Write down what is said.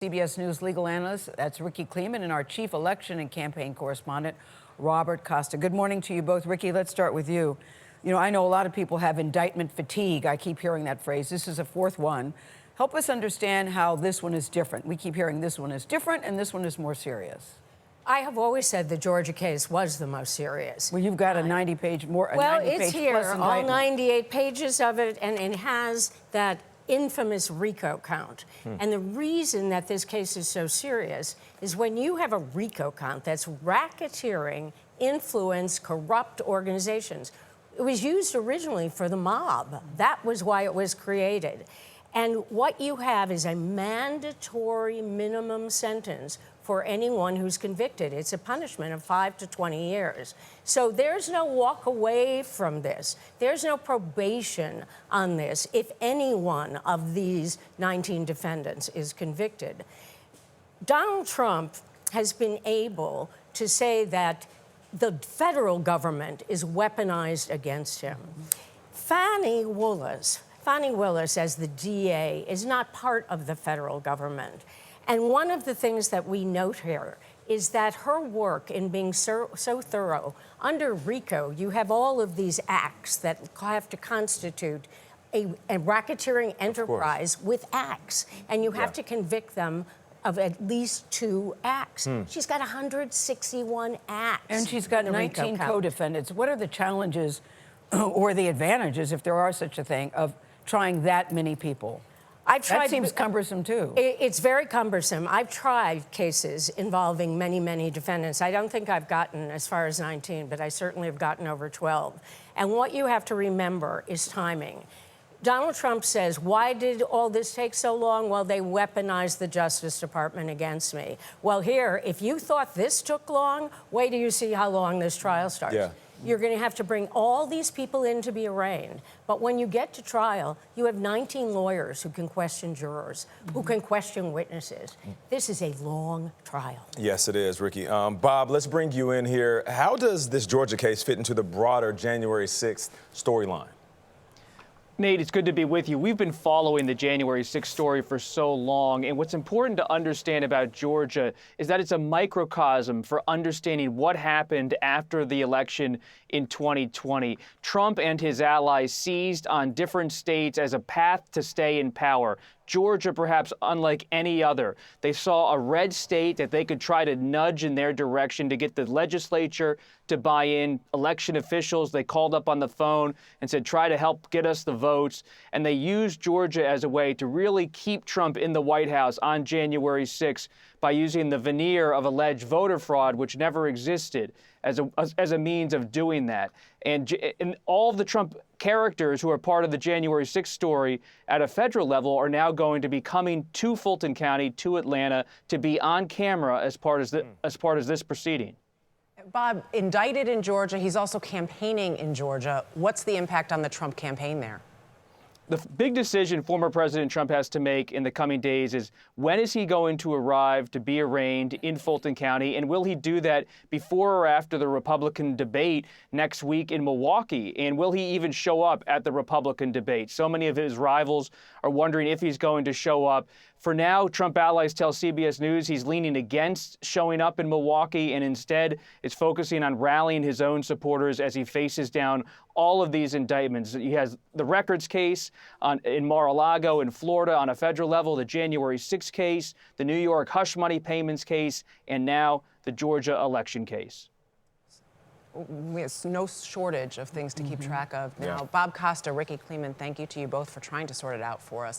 CBS News legal analyst, that's Rikki Klieman, and our chief election and campaign correspondent, Robert Costa. Good morning to you both. Rikki, let's start with you. You know, I know a lot of people have indictment fatigue. I keep hearing that phrase. This is a fourth one. Help us understand how this one is different. We keep hearing this one is different and this one is more serious. I have always said the Georgia case was the most serious. Well, you've got a 90-page more. Well, it's here, all 98 pages of it, and it has that infamous RICO count. And the reason that this case is so serious is when you have a RICO count that's racketeering, influence, corrupt organizations. It was used originally for the mob. That was why it was created. And what you have is a mandatory minimum sentence for anyone who's convicted. It's a punishment of 5 to 20 years. So there's no walk away from this. There's no probation on this if any one of these 19 defendants is convicted. Donald Trump has been able to say that the federal government is weaponized against him. Fani Willis, as the DA, is not part of the federal government. And one of the things that we note here is that her work in being so thorough, under RICO, you have all of these acts that have to constitute a racketeering enterprise with acts, and you have to convict them of at least 2 acts. She's got 161 acts. And she's got 19 co-defendants. What are the challenges or the advantages, if there are such a thing, of trying that many people? That seems cumbersome, too. It's very cumbersome. I've tried cases involving many, many defendants. I don't think I've gotten as far as 19, but I certainly have gotten over 12. And what you have to remember is timing. Donald Trump says, why did all this take so long? Well, they weaponized the Justice Department against me. Well, here, if you thought this took long, wait till you see how long this trial starts. Yeah. You're going to have to bring all these people in to be arraigned. But when you get to trial, you have 19 lawyers who can question jurors, who can question witnesses. This is a long trial. Yes, it is, Rikki. Bob, let's bring you in here. How does this Georgia case fit into the broader January 6th storyline? Nate, it's good to be with you. We've been following the January 6th story for so long, and what's important to understand about Georgia is that it's a microcosm for understanding what happened after the election in 2020. Trump and his allies seized on different states as a path to stay in power. Georgia, perhaps unlike any other, they saw a red state that they could try to nudge in their direction to get the legislature to buy in. Election officials, they called up on the phone and said, try to help get us the votes. And they used Georgia as a way to really keep Trump in the White House on January 6th by using the veneer of alleged voter fraud, which never existed, as a means of doing that. And all of the Trump characters who are part of the January 6th story at a federal level are now going to be coming to Fulton County, to Atlanta, to be on camera as part of this proceeding. Bob, indicted in Georgia, he's also campaigning in Georgia. What's the impact on the Trump campaign there? The big decision former President Trump has to make in the coming days is when is he going to arrive to be arraigned in Fulton County, and will he do that before or after the Republican debate next week in Milwaukee? And will he even show up at the Republican debate? So many of his rivals are wondering if he's going to show up. For now, Trump allies tell CBS News he's leaning against showing up in Milwaukee and instead is focusing on rallying his own supporters as he faces down all of these indictments. He has the records case in Mar-a-Lago in Florida on a federal level, the January 6th case, the New York hush money payments case, and now the Georgia election case. There's no shortage of things to keep track of now. Bob Costa, Rikki Klieman, thank you to you both for trying to sort it out for us.